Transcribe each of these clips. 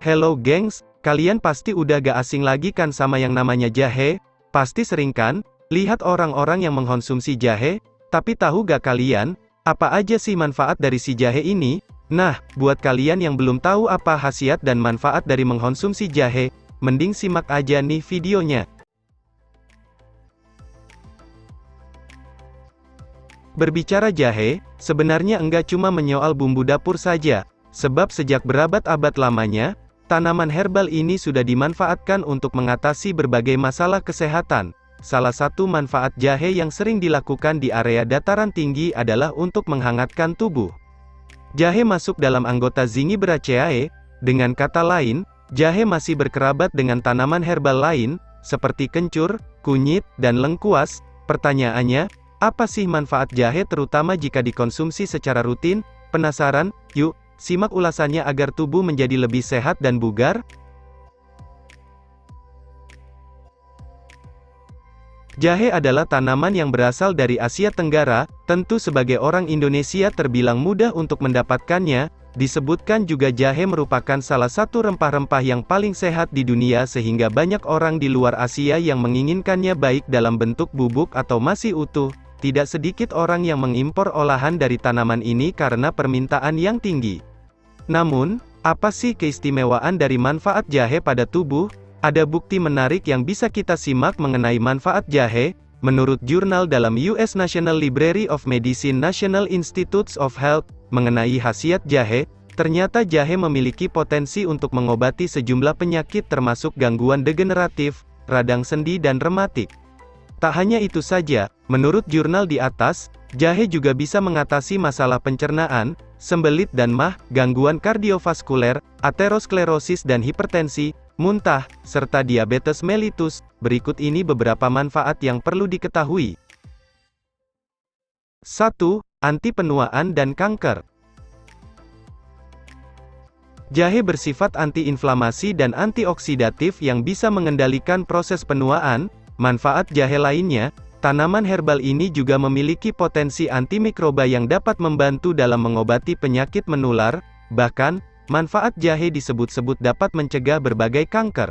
Hello gengs, kalian pasti udah gak asing lagi kan sama yang namanya jahe? Pasti sering kan, lihat orang-orang yang mengkonsumsi jahe? Tapi tahu gak kalian, apa aja sih manfaat dari si jahe ini? Nah, buat kalian yang belum tahu apa khasiat dan manfaat dari mengkonsumsi jahe, mending simak aja nih videonya. Berbicara jahe, sebenarnya enggak cuma menyoal bumbu dapur saja, sebab sejak berabad-abad lamanya, tanaman herbal ini sudah dimanfaatkan untuk mengatasi berbagai masalah kesehatan. Salah satu manfaat jahe yang sering dilakukan di area dataran tinggi adalah untuk menghangatkan tubuh. Jahe masuk dalam anggota Zingiberaceae, dengan kata lain, jahe masih berkerabat dengan tanaman herbal lain, seperti kencur, kunyit, dan lengkuas. Pertanyaannya, apa sih manfaat jahe terutama jika dikonsumsi secara rutin? Penasaran? Yuk, simak ulasannya agar tubuh menjadi lebih sehat dan bugar. Jahe adalah tanaman yang berasal dari Asia Tenggara, tentu sebagai orang Indonesia terbilang mudah untuk mendapatkannya. Disebutkan juga jahe merupakan salah satu rempah-rempah yang paling sehat di dunia sehingga banyak orang di luar Asia yang menginginkannya baik dalam bentuk bubuk atau masih utuh. Tidak sedikit orang yang mengimpor olahan dari tanaman ini karena permintaan yang tinggi. Namun, apa sih keistimewaan dari manfaat jahe pada tubuh? Ada bukti menarik yang bisa kita simak mengenai manfaat jahe. Menurut jurnal dalam US National Library of Medicine National Institutes of Health, mengenai khasiat jahe, ternyata jahe memiliki potensi untuk mengobati sejumlah penyakit termasuk gangguan degeneratif, radang sendi dan rematik. Tak hanya itu saja, menurut jurnal di atas, jahe juga bisa mengatasi masalah pencernaan, sembelit dan MAH, gangguan kardiovaskuler, aterosklerosis dan hipertensi, muntah, serta diabetes mellitus. Berikut ini beberapa manfaat yang perlu diketahui. 1. Anti penuaan dan kanker. Jahe bersifat anti-inflamasi dan antioksidatif yang bisa mengendalikan proses penuaan. Manfaat jahe lainnya, tanaman herbal ini juga memiliki potensi antimikroba yang dapat membantu dalam mengobati penyakit menular. Bahkan, manfaat jahe disebut-sebut dapat mencegah berbagai kanker.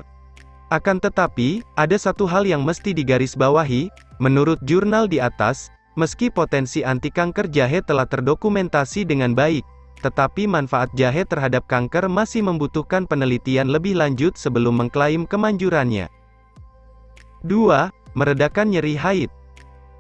Akan tetapi, ada satu hal yang mesti digarisbawahi. Menurut jurnal di atas, meski potensi anti-kanker jahe telah terdokumentasi dengan baik, tetapi manfaat jahe terhadap kanker masih membutuhkan penelitian lebih lanjut sebelum mengklaim kemanjurannya. 2. Meredakan nyeri haid.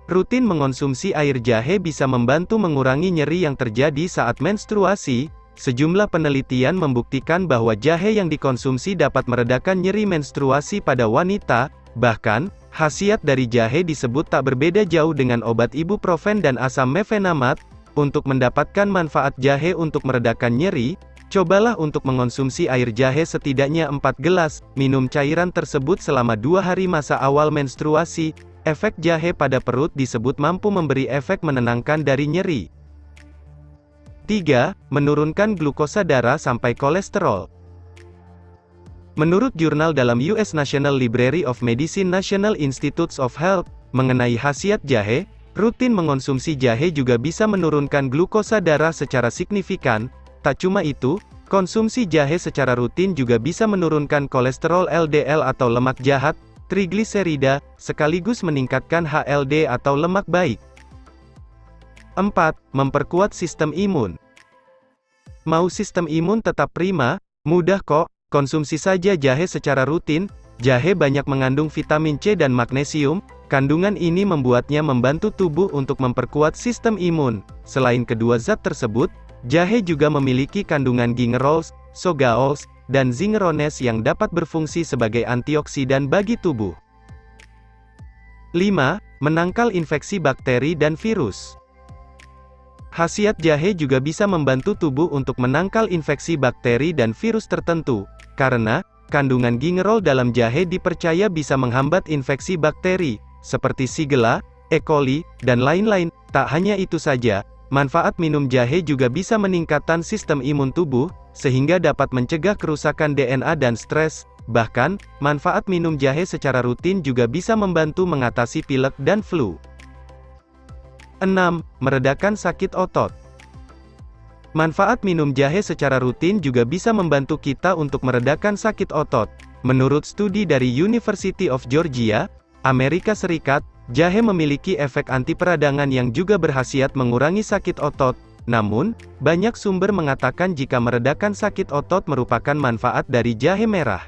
Rutin mengonsumsi air jahe bisa membantu mengurangi nyeri yang terjadi saat menstruasi. Sejumlah penelitian membuktikan bahwa jahe yang dikonsumsi dapat meredakan nyeri menstruasi pada wanita. Bahkan, khasiat dari jahe disebut tak berbeda jauh dengan obat ibuprofen dan asam mefenamat. Untuk mendapatkan manfaat jahe untuk meredakan nyeri, cobalah untuk mengonsumsi air jahe setidaknya 4 gelas. Minum cairan tersebut selama 2 hari masa awal menstruasi. Efek jahe pada perut disebut mampu memberi efek menenangkan dari nyeri. 3. Menurunkan glukosa darah sampai kolesterol. Menurut jurnal dalam US National Library of Medicine National Institutes of Health, mengenai khasiat jahe, rutin mengonsumsi jahe juga bisa menurunkan glukosa darah secara signifikan. Tak cuma itu, konsumsi jahe secara rutin juga bisa menurunkan kolesterol LDL atau lemak jahat, trigliserida, sekaligus meningkatkan HLD atau lemak baik. 4. Memperkuat sistem imun. Mau sistem imun tetap prima? Mudah kok, konsumsi saja jahe secara rutin. Jahe banyak mengandung vitamin C dan magnesium. Kandungan ini membuatnya membantu tubuh untuk memperkuat sistem imun. Selain kedua zat tersebut, jahe juga memiliki kandungan gingerols, sogaols, dan zingerones yang dapat berfungsi sebagai antioksidan bagi tubuh. 5. Menangkal infeksi bakteri dan virus. Khasiat jahe juga bisa membantu tubuh untuk menangkal infeksi bakteri dan virus tertentu, karena kandungan gingerol dalam jahe dipercaya bisa menghambat infeksi bakteri, seperti Shigella, E. coli, dan lain-lain. Tak hanya itu saja, manfaat minum jahe juga bisa meningkatkan sistem imun tubuh, sehingga dapat mencegah kerusakan DNA dan stres. Bahkan, manfaat minum jahe secara rutin juga bisa membantu mengatasi pilek dan flu. 6. Meredakan sakit otot. Manfaat minum jahe secara rutin juga bisa membantu kita untuk meredakan sakit otot. Menurut studi dari University of Georgia, Amerika Serikat, jahe memiliki efek anti peradangan yang juga berkhasiat mengurangi sakit otot. Namun, banyak sumber mengatakan jika meredakan sakit otot merupakan manfaat dari jahe merah.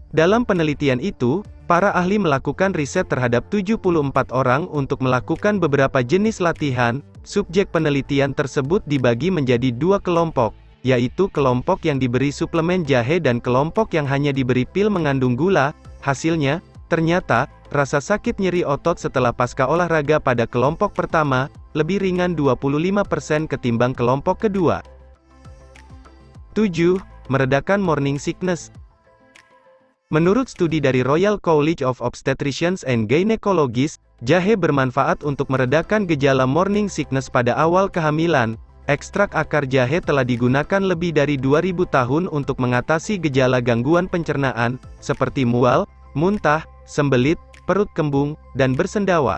Dalam penelitian itu, para ahli melakukan riset terhadap 74 orang untuk melakukan beberapa jenis latihan. Subjek penelitian tersebut dibagi menjadi dua kelompok, yaitu kelompok yang diberi suplemen jahe dan kelompok yang hanya diberi pil mengandung gula. Hasilnya, ternyata, rasa sakit nyeri otot setelah pasca olahraga pada kelompok pertama, lebih ringan 25% ketimbang kelompok kedua. 7. Meredakan morning sickness. Menurut studi dari Royal College of Obstetricians and Gynecologists, jahe bermanfaat untuk meredakan gejala morning sickness pada awal kehamilan. Ekstrak akar jahe telah digunakan lebih dari 2000 tahun untuk mengatasi gejala gangguan pencernaan, seperti mual, muntah, sembelit, perut kembung, dan bersendawa.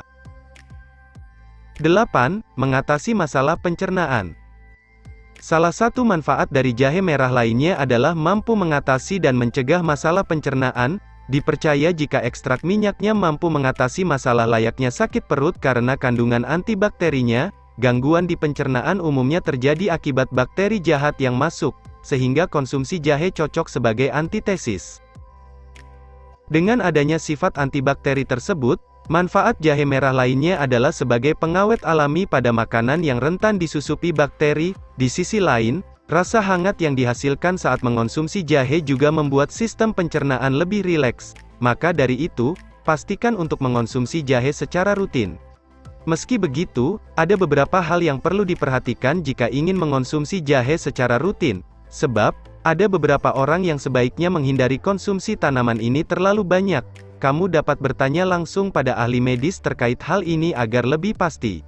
8. Mengatasi masalah pencernaan. Salah satu manfaat dari jahe merah lainnya adalah mampu mengatasi dan mencegah masalah pencernaan. Dipercaya jika ekstrak minyaknya mampu mengatasi masalah layaknya sakit perut karena kandungan antibakterinya. Gangguan di pencernaan umumnya terjadi akibat bakteri jahat yang masuk, sehingga konsumsi jahe cocok sebagai antitesis. Dengan adanya sifat antibakteri tersebut, manfaat jahe merah lainnya adalah sebagai pengawet alami pada makanan yang rentan disusupi bakteri. Di sisi lain, rasa hangat yang dihasilkan saat mengonsumsi jahe juga membuat sistem pencernaan lebih rileks. Maka dari itu, pastikan untuk mengonsumsi jahe secara rutin. Meski begitu, ada beberapa hal yang perlu diperhatikan jika ingin mengonsumsi jahe secara rutin. Sebab, ada beberapa orang yang sebaiknya menghindari konsumsi tanaman ini terlalu banyak. Kamu dapat bertanya langsung pada ahli medis terkait hal ini agar lebih pasti.